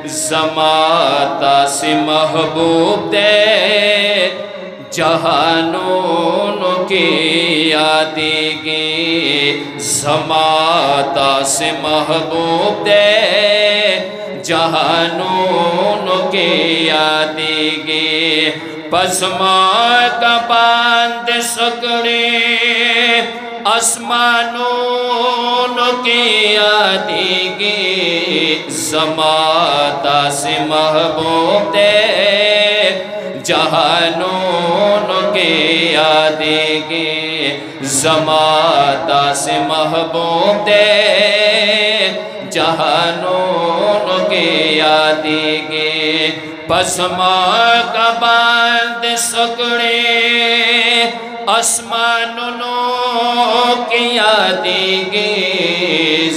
زماتا سے محبوب دے جہانوں کی یادگی زماتا سے محبوب دے جہانوں کی یادگی پسما کا باند سکڑے آسمانوں کی یادگی زماتا سے محبوب دے جہانوں کی یادگی زماتا سے محبوب دے جہانوں کی یادگی پسما کا باند سکڑے آسمانوں کی یادگی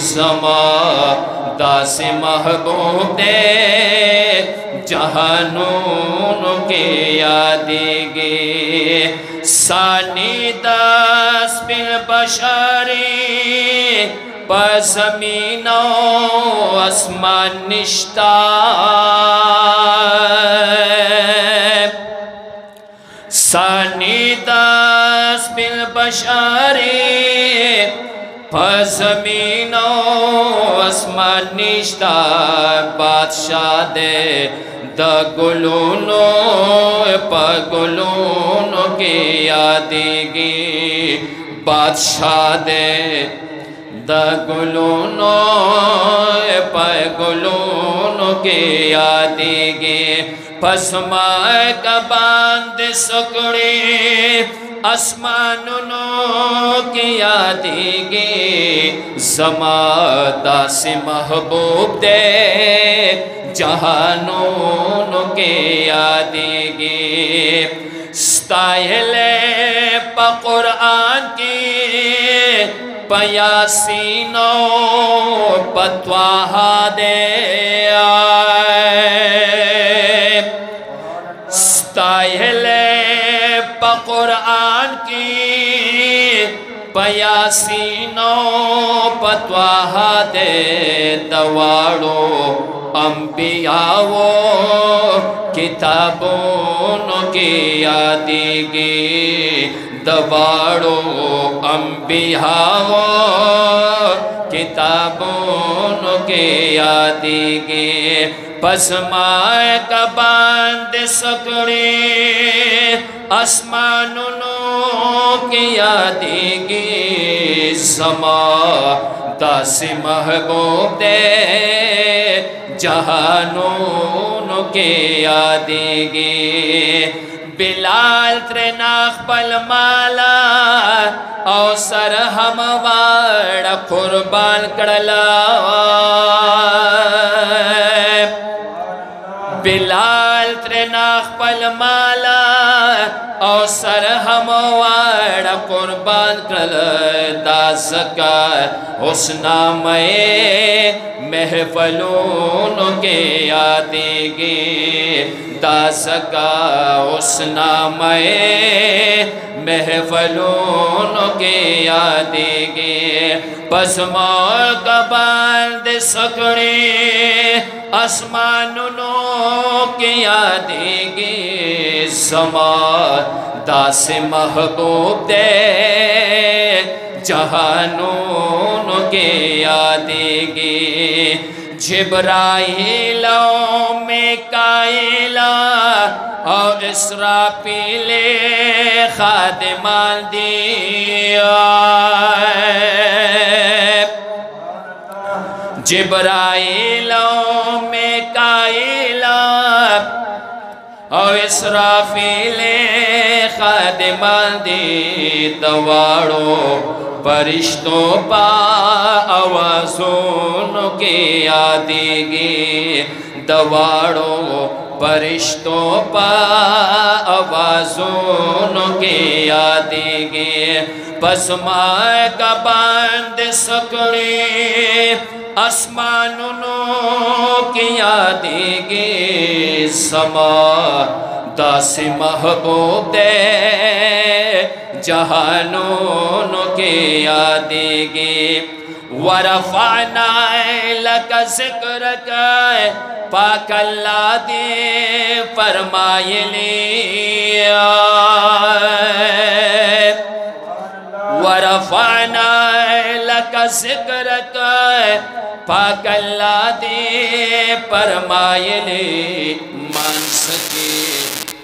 زماتا سے محبوب دے جہانوں کی یادگی ثانی دست بالبشری پر زمین و آسمان نشتا ثانی دست بالبشری پر زمین و آسمان نشتا بادشاہ دے دا گلونوں پا گلونوں کی یادگی بادشاہ دے دا گلونوں پا گلونوں کی یادگی پسما کا باند سکڑی آسمانوں کی یادگی زماتا سے محبوب دے جہانوں کی یادگی ستائل پا قرآن کی پا یاسین و پا طواہا دے ستائل پا قرآن کی پا یاسین و پا طواہا دے دواڑو انبیاء و کتابوں کی یادگی دواڑو انبیاء و کتابوں کی یادگی پسما کا باند سکڑے آسمانوں کی یادگی زماتا سے محبوب دے جہانوں کی یادگی بلال ترناخ پل مالا او سر ہموار قربان کرلا بلال ترناخ پل مالا او سر ہموار قربان کرلا دا زکار حسنہ میں محفلوں کے یادگی دا زکا حسنہ میں محفلوں کے یادگی پسما کا باند سکڑے آسمانوں کی یادگی زماتا سے محبوب دے جہانوں کی یادگی جبرائیل و میکائیل اور اسرافیل خادمان دیا جبرائیل و میکائیل اور اسرافیل خادمان دی دواڑو فرشتوں پا آوازوں کی یادگی دواڑو فرشتوں پا آوازوں کی یادگی پسما کا باند سکڑے آسمانوں کی یادگی زماتا سے محبوب دے جہانوں کی یادگی ورفعنا لك ذکرك پاک اللہ دے فرمائے لے ورفعنا لک ذکرک پاک اللہ دے فرمائے لے مان سکے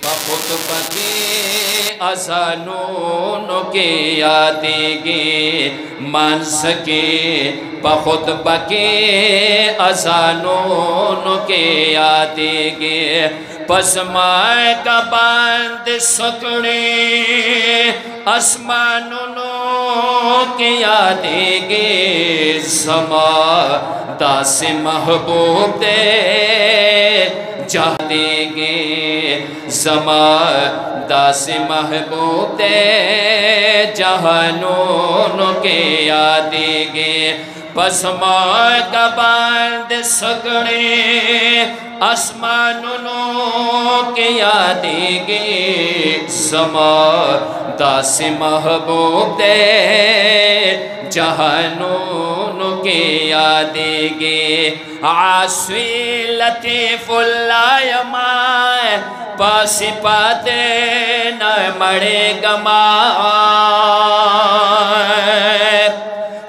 خطبہ کے اذانوں کے یادیں گے مان سکے خطبہ کے اذانوں کے یادیں گے پس مائے کا باند سکڑے آسمانوں کے یادیں گے زمان داس محبوب دے جا دیں گے زمان داس محبوب دے جہانوں کے یادیں گے پس مائے کا باند سکڑے آسمانوں کے یادیں گے زمان داس محبوب دے جہانوں کے یادیں گے عاصوی لطیف اللہ یمائے پاسی پاتے نہ مڑے گمائے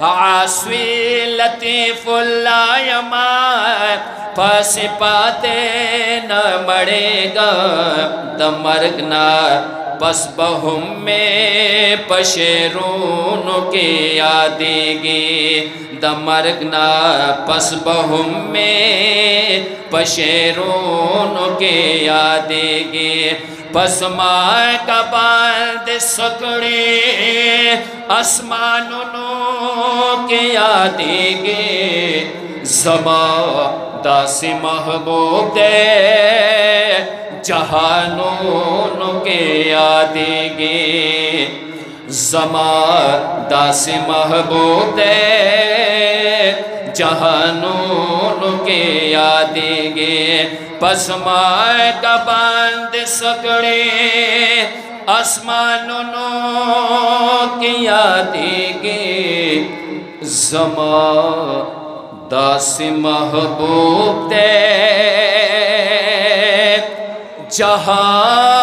عاصوی لطیف اللہ یمائے پاسی پاتے نہ مڑے گا دمرگنا پس بہم میں پشیرون کے یادیں گے دمرگنا پس بہم میں پشیرون کے یادیں گے پس مائے کا باند سکڑے آسمانوں کے یادیں گے زمان داس محبوب دے جہانوں کے یادیں گے زمان داس محبوب دے جہانوں کے یادیں گے پس مائے کا باند سکڑے آسمانوں کی یادیں گے زمان داس محبوب دے جہان